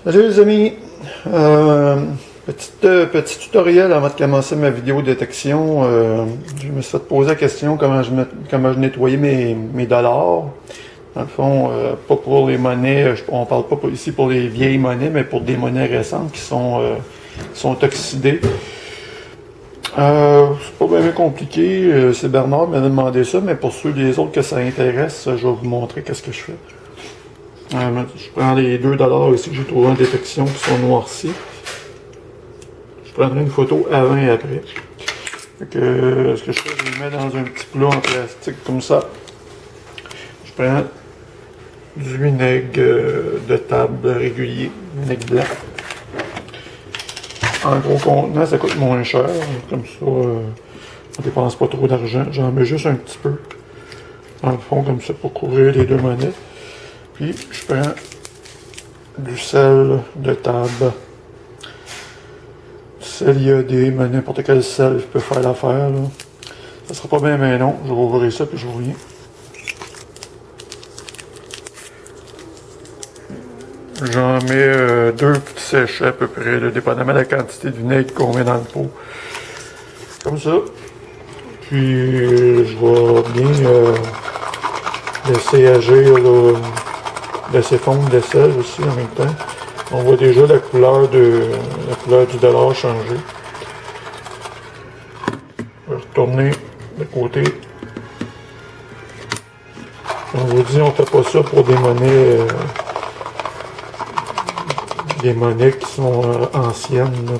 Salut les amis, petit tutoriel avant de commencer ma vidéo détection. Je me suis fait poser la question comment je nettoyais mes dollars. Dans le fond, pas pour les monnaies, on parle pas ici pour les vieilles monnaies, mais pour des monnaies récentes qui sont oxydées. C'est pas bien compliqué, c'est Bernard qui m'avait demandé ça, mais pour ceux des autres que ça intéresse, je vais vous montrer qu'est-ce que je fais. Je prends les 2$ ici que j'ai trouvé en détection qui sont noircis. Je prendrai une photo avant et après. Fait que, ce que je fais, je les mets dans un petit plat en plastique comme ça. Je prends du vinaigre de table régulier, vinaigre blanc. En gros contenant, ça coûte moins cher. Comme ça, on dépense pas trop d'argent. J'en mets juste un petit peu. Dans le fond, comme ça, pour couvrir les deux monnaies. Puis, je prends du sel de table. Du sel iodé, mais n'importe quel sel peut faire l'affaire. Ça sera pas bien long. Je vais ouvrir ça puis je vous reviens. J'en mets 2 petits sachets à peu près, là, dépendamment de la quantité de vinaigre qu'on met dans le pot. Comme ça. Puis, je vais bien laisser agir, là, laisser fondre le sel aussi en même temps. On voit déjà la couleur du dollar changer. Je vais retourner de côté. On vous dit, on ne fait pas ça pour des monnaies qui sont anciennes,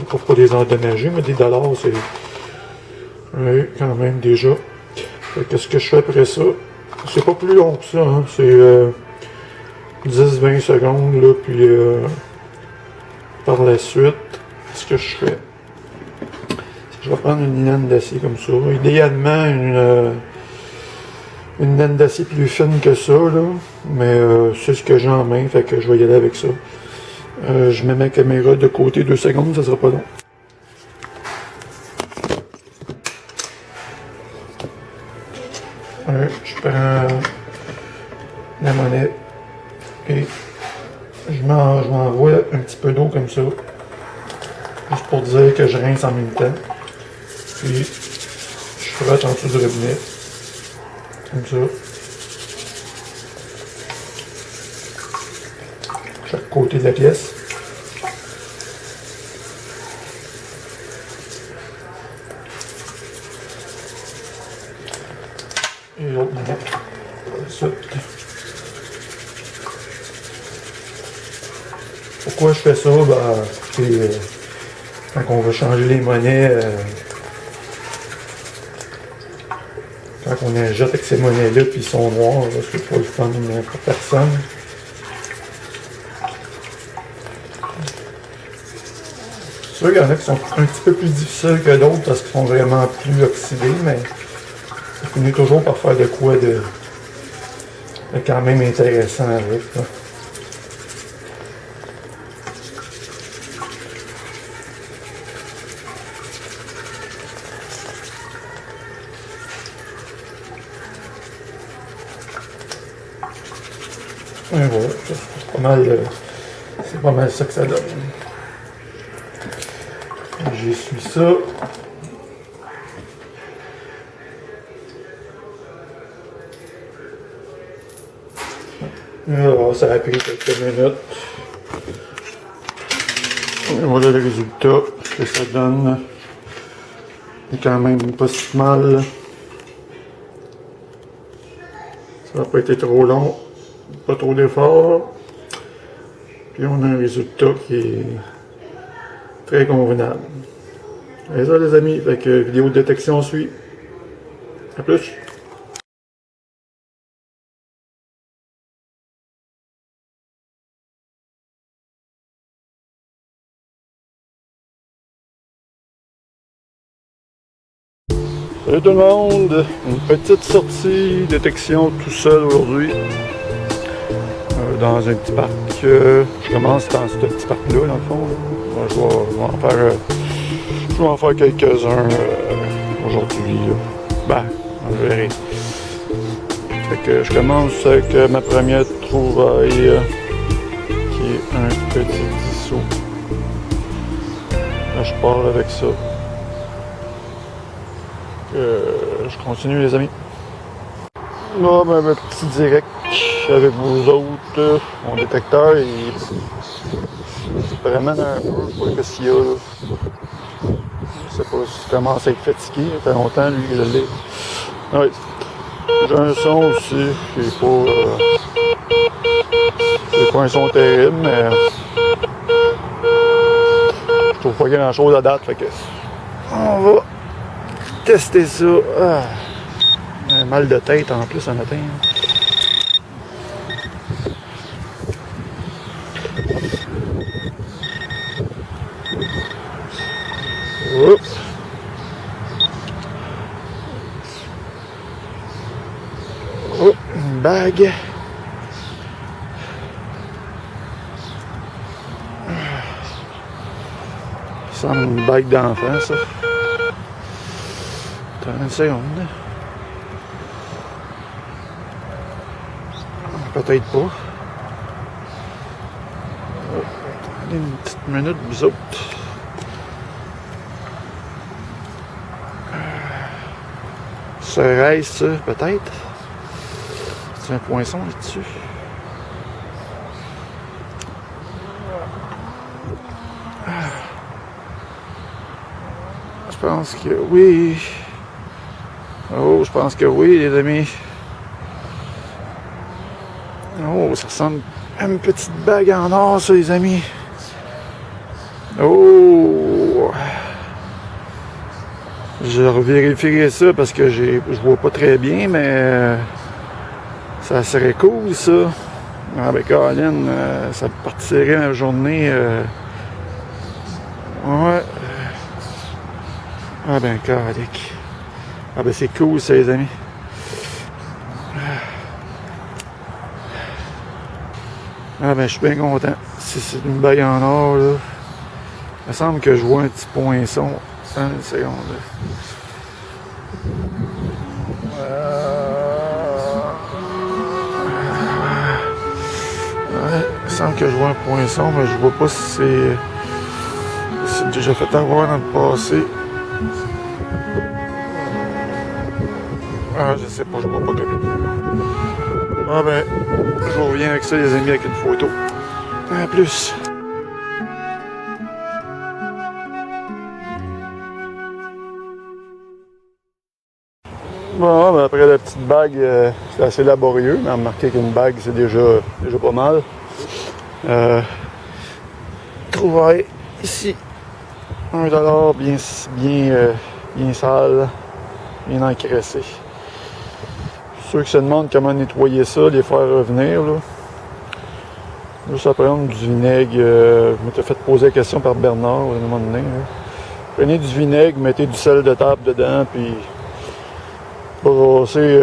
pour pas les endommager, mais des dollars, c'est quand même déjà. Qu'est-ce que je fais après ça? C'est pas plus long que ça, hein? C'est 10-20 secondes, là, puis par la suite, ce que je fais, je vais prendre une laine d'acier comme ça. Idéalement, une laine d'acier plus fine que ça, là, mais c'est ce que j'ai en main, fait que je vais y aller avec ça. Je mets ma caméra de côté 2 secondes, ça sera pas long. Je prends la monnaie et je m'envoie un petit peu d'eau comme ça, juste pour dire que je rince en même temps. Puis je frotte en dessous du robinet, comme ça. Chaque côté de la pièce. Et l'autre monnaie. Ça. Pourquoi je fais ça? Quand on va changer les monnaies, quand on injecte avec ces monnaies-là, puis ils sont noirs, c'est pas le fun pour personne. C'est sûr qu'il y en a qui sont un petit peu plus difficiles que d'autres parce qu'ils sont vraiment plus oxydés, mais on finit toujours par faire de quoi de quand même intéressant avec. Là. Et voilà, c'est pas mal ça que ça donne. J'essuie ça. Alors, ça a pris quelques minutes. Et voilà le résultat que ça donne. C'est quand même pas si mal. Ça n'a pas été trop long. Pas trop d'efforts. Puis on a un résultat qui est très convenable. Et ça les amis, fait que vidéo de détection suit. A plus! Salut tout le monde! Une petite sortie détection tout seul aujourd'hui. Dans un petit parc. Je commence dans ce petit parc-là, dans le fond. Là. Je vais en faire quelques-uns aujourd'hui. Je verrai. Fait que je commence avec ma première trouvaille qui est un petit dissous. Là, je pars avec ça. Je continue, les amis. Là, ben, un petit direct avec vous autres. Mon détecteur, il se promène un peu. Je sais pas ce qu'il y a là. Je sais pas s'il commence à être fatigué. Ça fait longtemps, lui, il l'est. Ouais. J'ai un son aussi. J'ai pas. C'est pas un son terrible, mais. Je trouve pas grand chose à date. Fait que. On va tester ça. Ah. Un mal de tête en plus un matin. Oups. Oh, une bague. Ça semble une bague d'enfant, ça. Attends une seconde. Peut-être pas. Oh, attendez une petite minute, vous autres. Serait-ce ça, peut-être? C'est un poinçon là-dessus. Je pense que oui. Oh, je pense que oui, les amis. Oh, ça ressemble à une petite bague en or, ça, les amis. Oh! Je revérifierai ça parce que je vois pas très bien, mais ça serait cool, ça. Ah, ben, Caroline, ça partirait ma journée. Ouais. Ah, ben, calique. Ah, ben, c'est cool, ça, les amis. Ah, ben, je suis bien content. Si c'est une bague en or, là. Il me semble que je vois un petit poinçon. Une seconde, là. Ouais, il me semble que je vois un poinçon, mais je vois pas si c'est déjà fait avoir dans le passé. Ah, je sais pas, je vois pas que. Ah ben, je reviens avec ça, les amis, avec une photo. À plus. Bon, ben après la petite bague, c'est assez laborieux, mais remarquez qu'une bague, c'est déjà pas mal. Trouvaille ici. $1 bien sale, bien encrassé. Ceux qui se demandent comment nettoyer ça, les faire revenir, là. Juste à prendre du vinaigre. Je m'étais fait poser la question par Bernard à un moment donné. Là. Prenez du vinaigre, mettez du sel de table dedans, puis brassez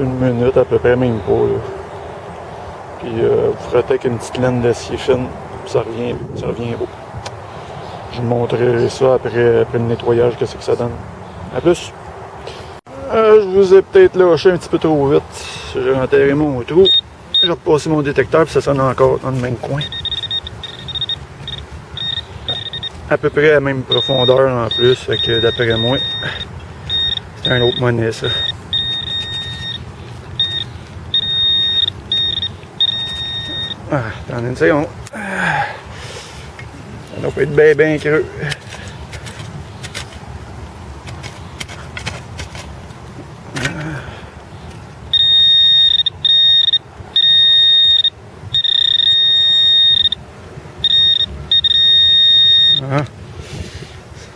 une minute à peu près, même pas. Là. Puis vous frottez avec une petite laine d'acier fine, ça revient beau. Je vous montrerai ça après le nettoyage, qu'est-ce que ça donne. A plus! Je vous ai peut-être lâché un petit peu trop vite. J'ai enterré mon trou. J'ai repassé mon détecteur, puis ça sonne encore dans le même coin. À peu près à la même profondeur en plus, fait que d'après moi, c'est un autre monnaie ça. Ah, attendez une seconde. Ça doit pas être bien creux. Ah,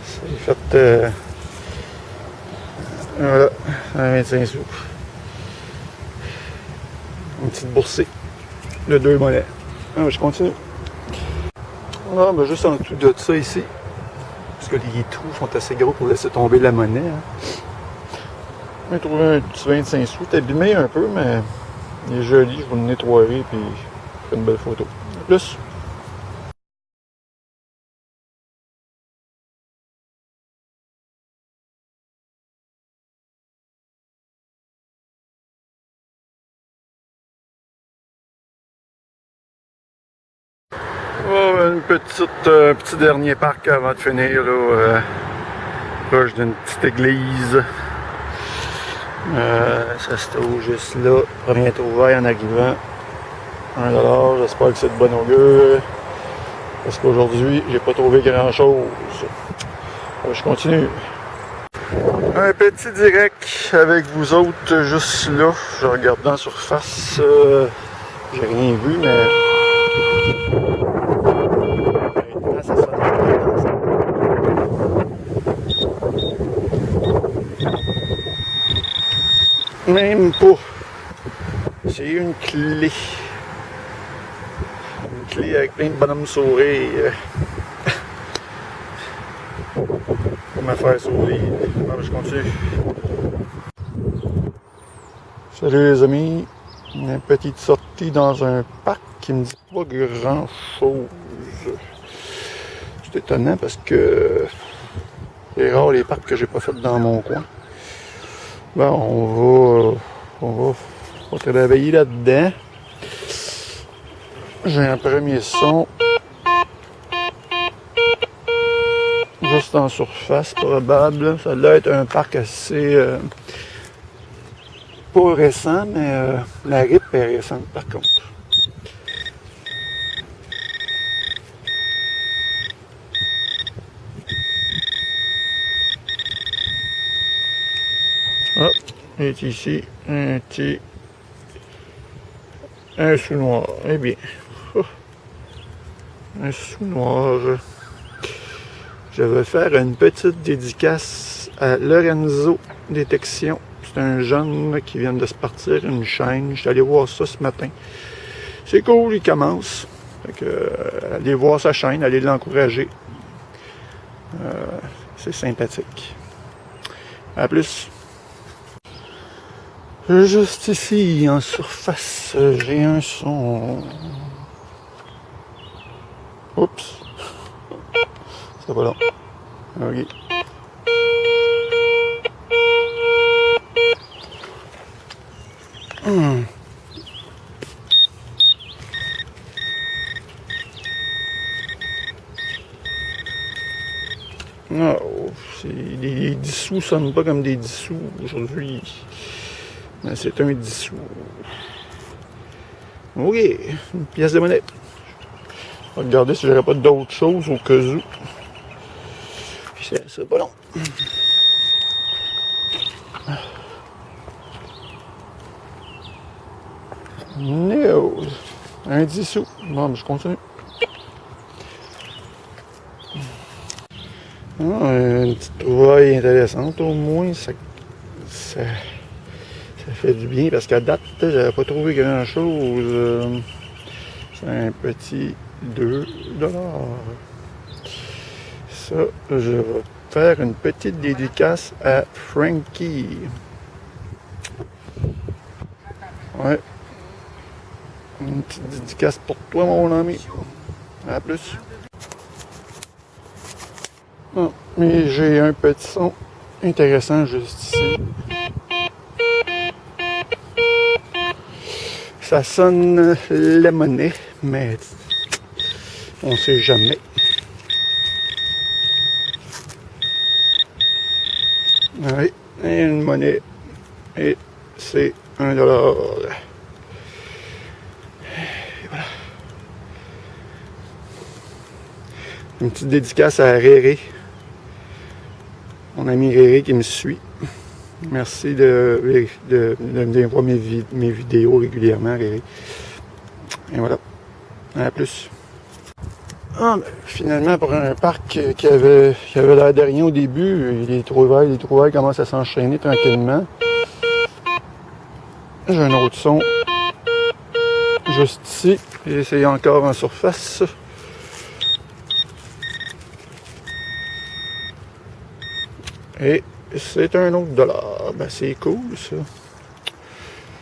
c'est fait. Voilà, 25 sous. Une petite boursée de 2 monnaies. Ah, je continue. Ah, ben juste en dessous de ça ici. Parce que les trous sont assez gros pour laisser tomber la monnaie. Hein. J'ai trouvé un petit 25 sous. C'est abîmé un peu, mais il est joli. Je vais le nettoyer puis je fais une belle photo. A plus. Oh, une petit dernier parc avant de finir, là, proche d'une petite église. Ça se trouve juste là. Premier trouvaille en arrivant. 1$, j'espère que c'est de bon augure. Parce qu'aujourd'hui, j'ai pas trouvé grand chose. Je continue. Un petit direct avec vous autres juste là. Je regarde dans la surface. J'ai rien vu, mais. Maintenant, ça sonne. Même pas. C'est une clé. Une clé avec plein de bonhommes sourires. Pour me faire sourire. Alors, je continue. Salut les amis. Une petite sortie dans un parc qui me dit pas grand chose. C'est étonnant parce que c'est rare les parcs que j'ai pas fait dans mon coin. Bon, on va travailler là-dedans. J'ai un premier son. Juste en surface, probable. Ça doit être un parc assez... pas récent, mais la RIP est récente par contre. Hop, il est ici, un sous-noir. Eh bien, un sous-noir. Je vais faire une petite dédicace à Lorenzo Détection. C'est un jeune qui vient de se partir une chaîne. Je suis allé voir ça ce matin. C'est cool, il commence. Fait que, allez voir sa chaîne, allez l'encourager. C'est sympathique. À plus. Juste ici, en surface, j'ai un son. Oups. C'est pas long. Ok. Oh, les dissous sonnent pas comme des dissous aujourd'hui. Mais c'est un dissous. Ok, une pièce de monnaie. Je vais regarder si j'aurais pas d'autres choses au cas où. C'est pas long. No. Un dissous. Bon, je continue. Une petite trouvaille intéressante au moins. Ça fait du bien parce qu'à date, j'avais pas trouvé grand chose. C'est un petit 2$. Ça, je vais faire une petite dédicace à Frankie. Ouais. Une petite dédicace pour toi, mon ami. À plus. Oh, mais j'ai un petit son intéressant juste ici. Ça sonne la monnaie, mais on sait jamais. Oui, une monnaie. Et c'est $1. Et voilà. Une petite dédicace à Réré. Mon ami Réré qui me suit. Merci de venir voir mes vidéos régulièrement, Réré. Et voilà. À plus. Ah, ben, finalement, pour un parc qui avait l'air de rien au début, les trouvailles commencent à s'enchaîner tranquillement. J'ai un autre son. Juste ici. J'ai essayé encore en surface. Et c'est un autre $. Ben, c'est cool, ça.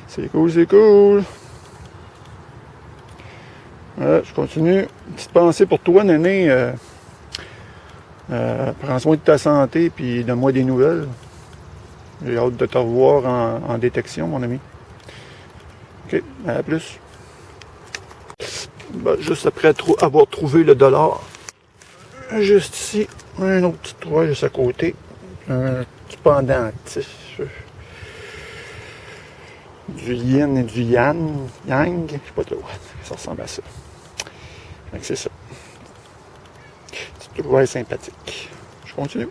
C'est cool, c'est cool. Voilà, je continue. Une petite pensée pour toi, Néné. Prends soin de ta santé, puis donne-moi des nouvelles. J'ai hâte de te revoir en détection, mon ami. OK, à plus. Ben, juste après avoir trouvé le dollar. Juste ici, un autre petit toit juste à côté. Un petit pendentif. Du yin et du yang. Je sais pas trop. Ça ressemble à ça. Donc c'est ça. Petit toit sympathique. Je continue.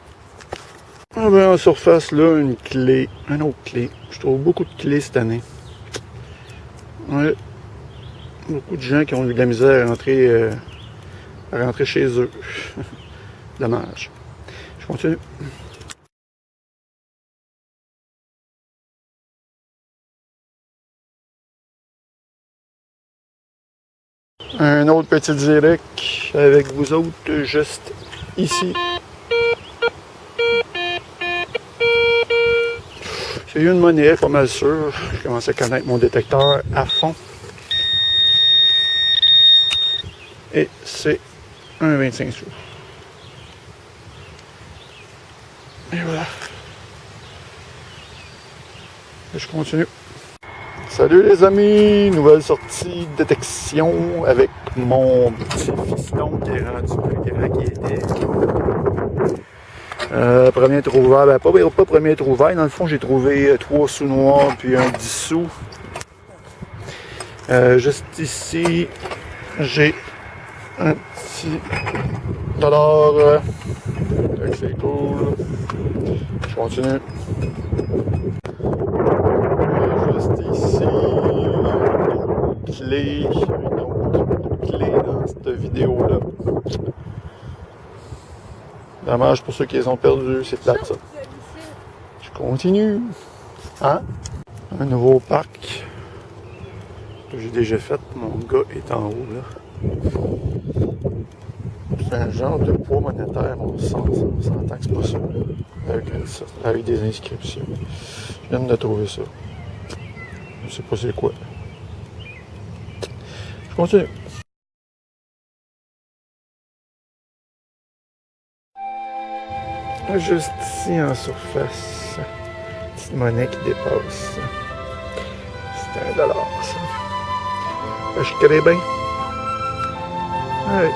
Ah ben, en surface, là, une clé. Une autre clé. Je trouve beaucoup de clés cette année. Ouais. Beaucoup de gens qui ont eu de la misère à rentrer chez eux. Dommage. Je continue. Un autre petit direct avec vous autres, juste ici. C'est une monnaie, pas mal sûr. Je commence à connaître mon détecteur à fond. Et c'est un 25 sous. Et voilà. Et je continue. Salut les amis, nouvelle sortie de détection avec mon petit fiston qui est rendu plus grand qu'il était. Premier trouvaille, ben pas premier trouvaille, dans le fond j'ai trouvé 3 sous noirs puis un 10 sous. Juste ici, j'ai un petit dollar. C'est cool. Je continue. Juste ici, une autre clé dans cette vidéo-là. Dommage pour ceux qui les ont perdus, c'est plate ça. Je continue. Hein? Un nouveau parc que j'ai déjà fait. Mon gars est en haut là. C'est un genre de poids monétaire, on s'entend que c'est pas ça. Avec des inscriptions. Je viens de trouver ça. Je sais pas c'est quoi. Je continue. Juste ici en surface, petite monnaie qui dépasse. C'est $1 ça. Je crée bien. Ouais.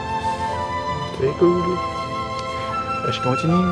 C'est cool. Je continue.